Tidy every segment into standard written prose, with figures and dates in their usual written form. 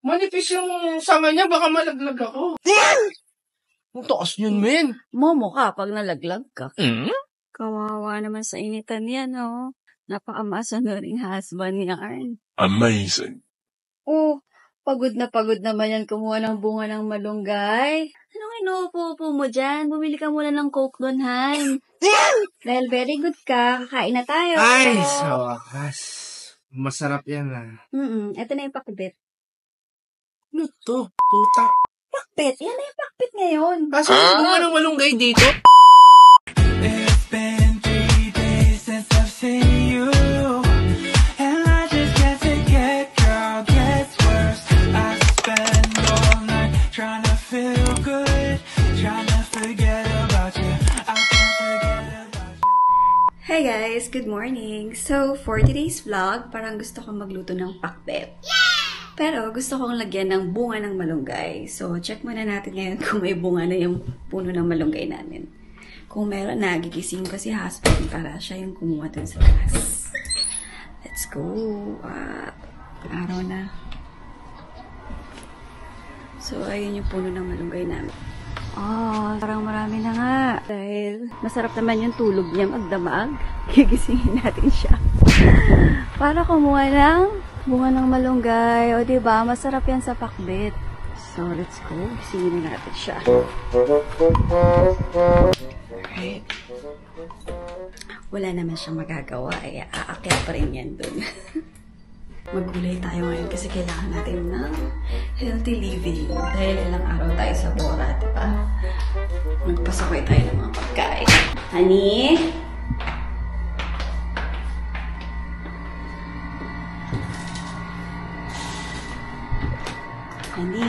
Manipis yung sanga niya, baka malaglag ako. Ang taas yun, men. Momo ka pag nalaglag ka. Kawawa naman sa initan yan, oh. Napaka-masa na rin husband ni Arn. Amazing. Oh, pagod naman yan kumuha ng bunga ng malunggay. Anong inuupo-upo mo dyan? Bumili ka muna ng Coke doon, Han. Dahil very good ka, kakain na tayo. Ay, sa wakas. Masarap yan, Ito na yung pakbet. Ano to? Puta. Pakbet? Yan na yung pakbet ngayon. Kaso yung bunga ng malunggay dito? It's been 3 days since I've seen you, and I just can't forget, girl, gets worse. I spend all night trying to feel good, trying to forget about you. I can't forget about you. Hey guys, good morning. So, for today's vlog, parang gusto kong magluto ng pakbet. Pero gusto kong lagyan ng bunga ng malunggay. So, check muna natin ngayon kung may bunga na yung puno ng malunggay namin. Kung meron na, gigising ko si husband para siya yung kumuha dun sa taas. Let's go. Araw na. So, ayun yung puno ng malunggay namin. Parang marami na nga. Dahil masarap naman yung tulog niya magdamag. Gigisingin natin siya. Para kumuha ng bunga ng malunggay. O diba, masarap yan sa pakbet. So, let's go. Gisingin natin siya. Alright. Wala naman siyang magagawa. Aakyat pa rin yan dun. Maggulay tayo ngayon kasi kailangan natin ng healthy living. Dahil ilang araw tayo sa Bora, diba? Magpasakay tayo ng mga pagkain. Honey? Honey?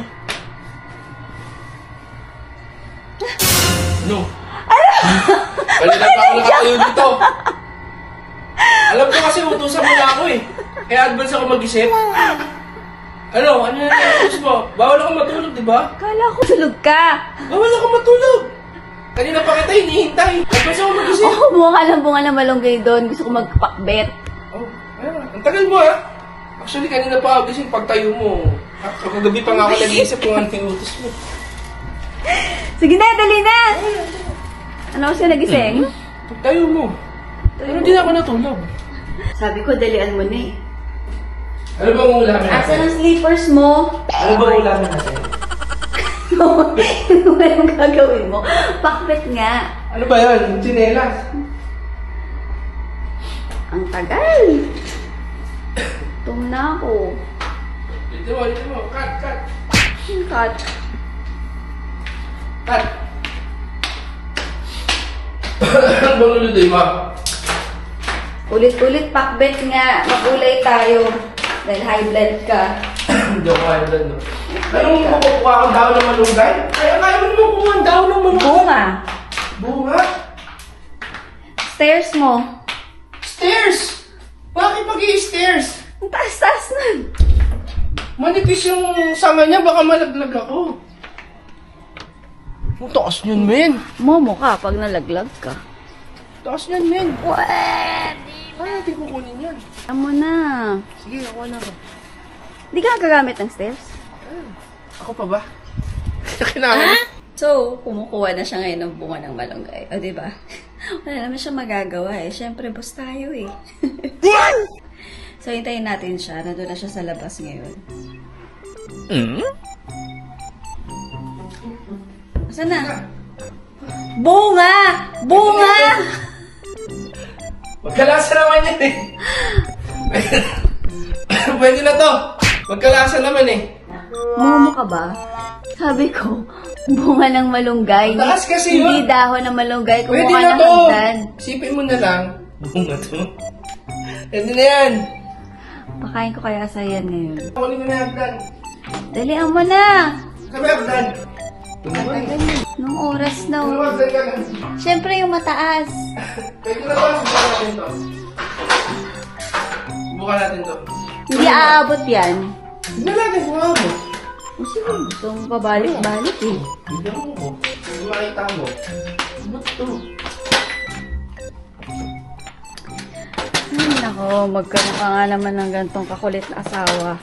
No. Kanina pa ako nakatayo dito. Alam ko kasi utusan mo na ako eh. Kaya advance ako mag-isip. Ano na utos mo? Bawal ako matulog, di ba? Kala ko tulog ka. Bawal ako matulog. Kanina pa kita hinihintay. Advance ako mag-isip. Bunga ng malunggay doon. Gusto ko magpakbet. Ang tagal mo ha. Actually, kanina pa ako gising pagtayo mo. Kagabi pa nga ako nag-iisip kung ano yung utos mo. Sige na, dali na! Ano kasi nagising? Pagtayo mo. Pero hindi na ako natulog. Sabi ko, dalian mo na eh. Ano bang ulamin natin? Asan ang sleepers mo? Ano bang ulamin natin? Ano ba yung gagawin mo? Pakbet nga. Ano ba yan? Chinelas. Ang tagal. Tum na ako. Dito mo. Cut. Cut. Cut. Ano bang luludoy mo? Ulit-ulit pakbet nga. Magulay tayo. Dahil high blood ka. Hindi ako kaya doon. Anong makukuha akong daon ng malunggay? Kaya mo naman kuha ang daon ng malunggay. Bunga. Bunga? Stairs mo. Stairs! Bakit mag-i-stairs? Ang taas-taas na. Manipis yung sanga niya, baka malaglag ako. Ang taas niyan, men. Momo ka pag nalaglag ka. Taas niyan, men. Pwede. Paano natin kukunin yan? Alam mo na. Sige, ako na ako. Di ka gagamit ng stairs? Ako pa ba? Kailangan. So, kumukuha na siya ngayon ng bunga ng malunggay. O, diba? Wala naman siya magagawa eh. Siyempre, boss tayo eh. So, hintayin natin siya. Nandun na siya sa labas ngayon. Saan na? Bunga! Bunga! Magkalasa naman yan eh. Pwede na to. Magkalasa naman eh. Momo ka ba? Sabi ko, bunga ng malunggay. Taas kasi Hindi yun. dahon ng malunggay. Pwede Kumuha na ng to. hagdan. Sipin mo na lang. Bunga to. Pwede na yan. Pakain ko kaya sa yan ngayon. Kunin mo na yung hagdan. Dalihan mo na. Sabi hagdan. Nung oras na. Ano hagdan ka na? Siyempre yung mataas. Pwede na to. Subukan natin to. Subukan natin to. Hindi aabot yan. Hindi natin sumabot. Kasi gusto mo pabalik-balik eh. Hindi mo. Hindi makita mo. Ano to? Ay, nako, magkaroon ka nga naman ng gantong kakulit na asawa.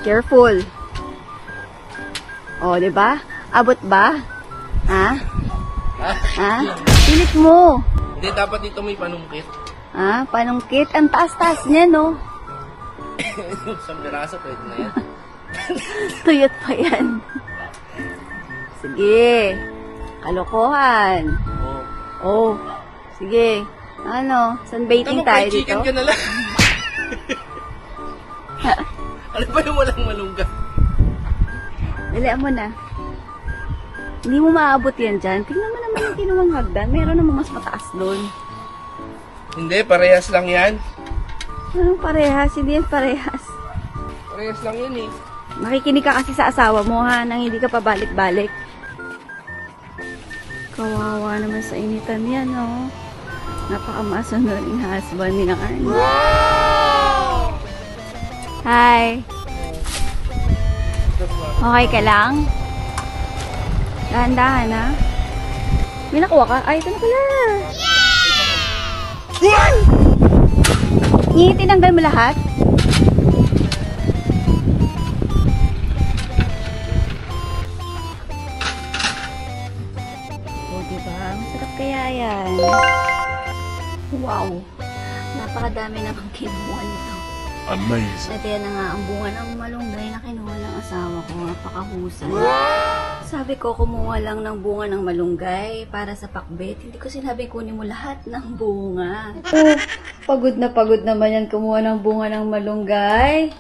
Careful. O, di ba? Abot ba? Ha? Ha? Pilit mo. Hindi, dapat dito may panungkit. Ha? Panungkit? Ang taas-taas niya, no? Isang piraso, pwede na yan. Tuyot pa yan. Sige. Kalokohan. Oh. Sige. Ano? Sunbathing tayo dito? Chicken ka na lang. Ano ba yung walang malunggay? Dalian mo na. Hindi mo maabot yan dyan. Tingnan mo naman yung kinuwang hagdan. Meron naman mas mataas doon. Hindi, parehas lang yan. Anong parehas? Hindi yan parehas. Parehas lang yan eh. Makikinig ka kasi sa asawa mo ha, nang hindi ka pabalik-balik. Kawawa naman sa initan yan, oh. Napakamasonoring husband ni Arnie. Wow! Hi! Okay ka lang? Dahan-dahan, ha? May nakuha ka? Ay, ito na pala! Tinanggal mo lahat? O, diba? Masarap kaya yan. Wow! Napakadami namang kinuha nito. Amazing. At yan na nga ang bunga ng malunggay na kinuha ng asawa ko. Napakahusay. Sabi ko, kumuha lang ng bunga ng malunggay para sa pakbet. Hindi ko sinabing kunin mo lahat ng bunga. Oh, pagod naman yan kumuha ng bunga ng malunggay.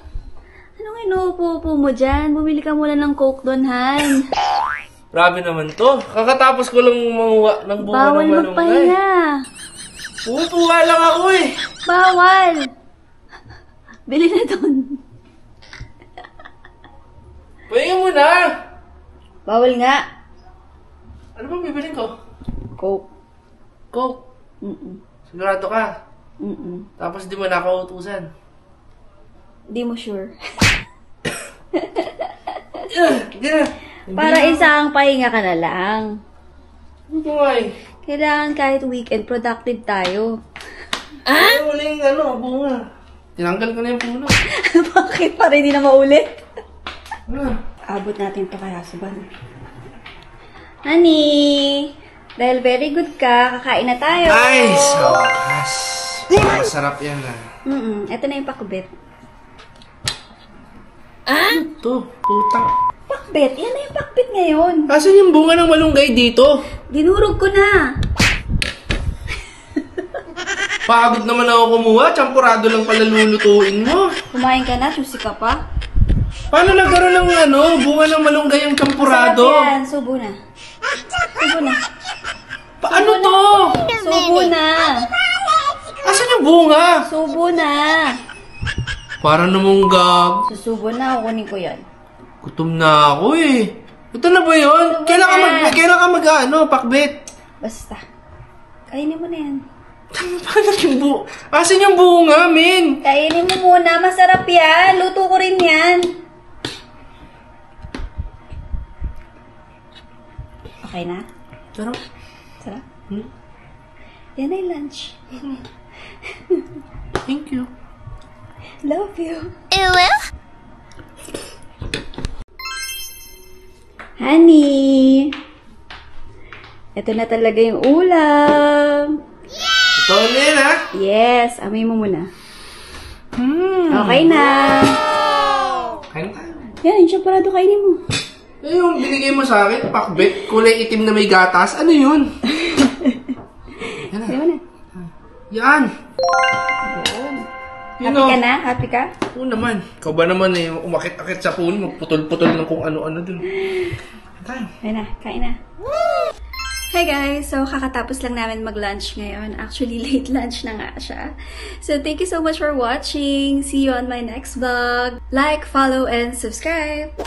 Anong inuupo-upo mo dyan? Bumili ka muna ng Coke doon, Han. Grabe naman to. Kakatapos ko lang manguha ng bunga Bawal ng malunggay. magpahinga. Pupuha lang ako eh. Bawal. Bili na doon. Pahinga mo na. Bawal nga. Ano bang bibilin ko? Coke. Coke. Mm-mm. Sigurado ka. Mm-mm. Tapos di mo nakautusan. Di mo sure. Hindi na. Para isang pahinga ka na lang. Hindi nga eh. Kailangan kahit weekend, productive tayo. Ay, wala yung bunga. Tinanggal ko na yung puno. Bakit para hindi na maulit? Ah. Abot natin to kaya suban. Honey, dahil very good ka, kakain na tayo. Ay, sa wakas. Masarap yan ah. Ito na yung pakbet. Ito, putang. Pakbet? Yan na yung pakbet ngayon. Asan yung bunga ng malunggay dito? Dinurog ko na. Pagod naman ako kumuha. Champurado lang pala lulutuin mo. Kumain ka na, susi ka pa. Paano nagkaroon ng bunga ng malunggay ang champurado? Sarap yan, subo na. Subo na. Paano to? Subo na. Asan yung bunga? Subo na. Para namang gag. Susubo na, kukunin ko yan. Gutom na ako eh. Ito na ba yun? Kailan ka pakbet? Basta. Kainin mo na yan. Paano yung bunga? Asan yung bunga, min? Kainin mo muna, masarap yan. Luto ko rin yan. Okay na? Sarap. Sarap? Yan ay lunch. Thank you. Love you. Honey! Ito na talaga yung ulam. Ito na yun, ha? Yes, amoy mo muna. Okay na. Kain tayo. Yan, yung champurado kainin mo. Eh, yung binigay mo sa akin, pakbet, kulay itim na may gatas. Ano yun? Yan na. Kainin mo na. Yan. Yun Happy ka na? Happy ka? Oo naman. Ikaw ba naman eh, umakit-akit sa puno, magputol-putol ng kung ano-ano dun. Tayo. Kain na, kain na. Hi guys! So, kakatapos lang namin mag-lunch ngayon. Actually, late lunch na nga siya. So, thank you so much for watching. See you on my next vlog. Like, follow, and subscribe!